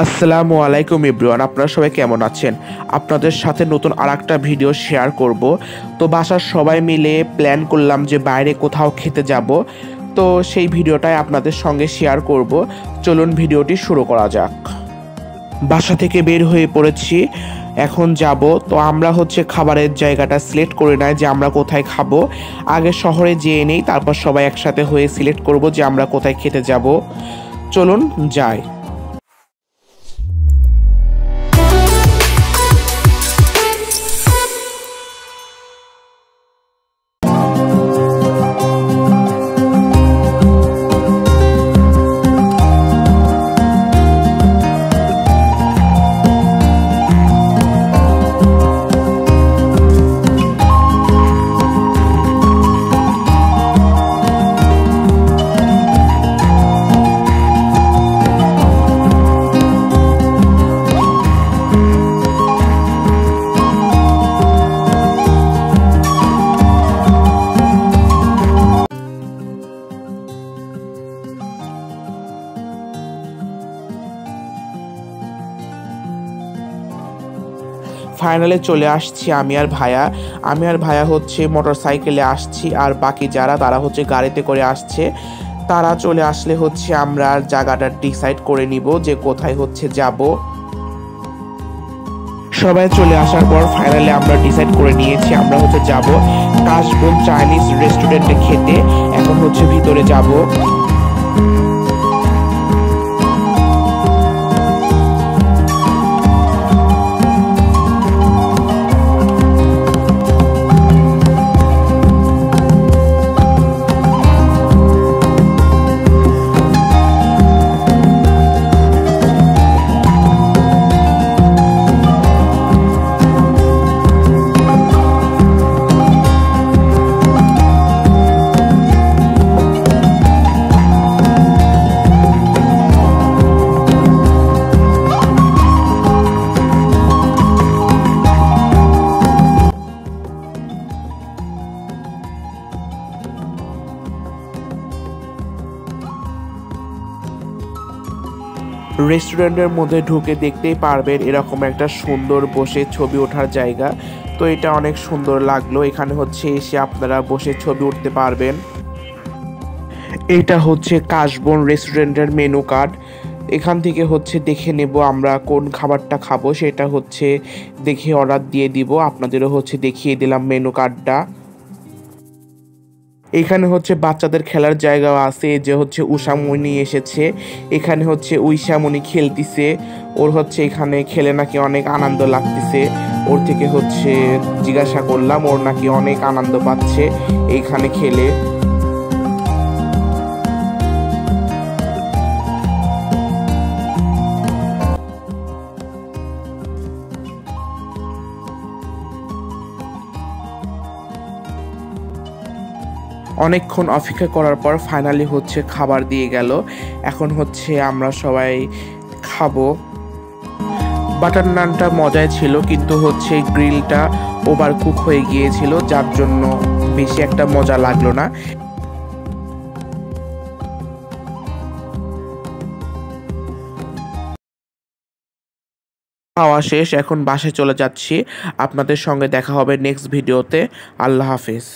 আসসালামু আলাইকুম এভরিওয়ান, আপনারা সবাই কেমন আছেন? আপনাদের সাথে নতুন আরেকটা ভিডিও শেয়ার করব। তো বাসার সবাই মিলে প্ল্যান করলাম যে বাইরে কোথাও খেতে যাব। তো সেই ভিডিওটাই আপনাদের সঙ্গে শেয়ার করব। চলুন ভিডিওটি শুরু করা যাক। বাসা থেকে বের হয়ে পড়েছি, এখন যাব। তো আমরা খাবারের জায়গাটা সিলেক্ট করে নাই যে আমরা কোথায় খাবো। আগে শহরে যেয়ে নেই, তারপর সবাই একসাথে হয়ে সিলেক্ট করব যে আমরা কোথায় খেতে যাব। চলুন যাই। ফাইনালে চলে আসছি আমি আর ভাইয়া মোটর সাইকেলে আসছি, আর বাকি যারা তারা গাড়িতে করে আসছে। তারা চলে আসলে আমরা জায়গাটা ডিসাইড করে নিব যে কোথায় যাব। সবাই চলে আসার পর ফাইনালি আমরা ডিসাইড করে নিয়েছি আমরা যাব কাশবন চাইনিজ রেস্টুরেন্টে খেতে। এখন ভিতরে যাব। রেস্টুরেন্টের মধ্যে ঢুকে দেখতেই পারবেন এরকম একটা সুন্দর বসে ছবি ওঠার জায়গা। তো এটা অনেক সুন্দর লাগলো। এখানে এসে আপনারা বসে ছবি উঠতে পারবেন। এটা কাশবন রেস্টুরেন্টের মেনু কার্ড। এখান থেকে দেখে নেব আমরা কোন খাবারটা খাবো, সেটা দেখে অর্ডার দিয়ে দিব। আপনাদেরও দেখিয়ে দিলাম মেনু কার্ডটা। এখানে বাচ্চাদের খেলার জায়গাও আছে। যে উষামণি এসেছে, এখানে উষামণি খেলতিছে। ওর এখানে খেলে নাকি অনেক আনন্দ লাগতেছে। ওর থেকে জিজ্ঞাসা করলাম, ওর নাকি অনেক আনন্দ পাচ্ছে এইখানে খেলে। অনেকক্ষণ অপেক্ষা করার পর ফাইনালি খাবার দিয়ে গেল। এখন আমরা সবাই খাবো। বাটার নানটা মজায় ছিল, কিন্তু গ্রিলটা ওভার কুক হয়ে গিয়েছিল, যার জন্য বেশি একটা মজা লাগলো না। খাওয়া শেষ, এখন বাসায় চলে যাচ্ছি। আপনাদের সঙ্গে দেখা হবে নেক্সট ভিডিওতে। আল্লাহ হাফেজ।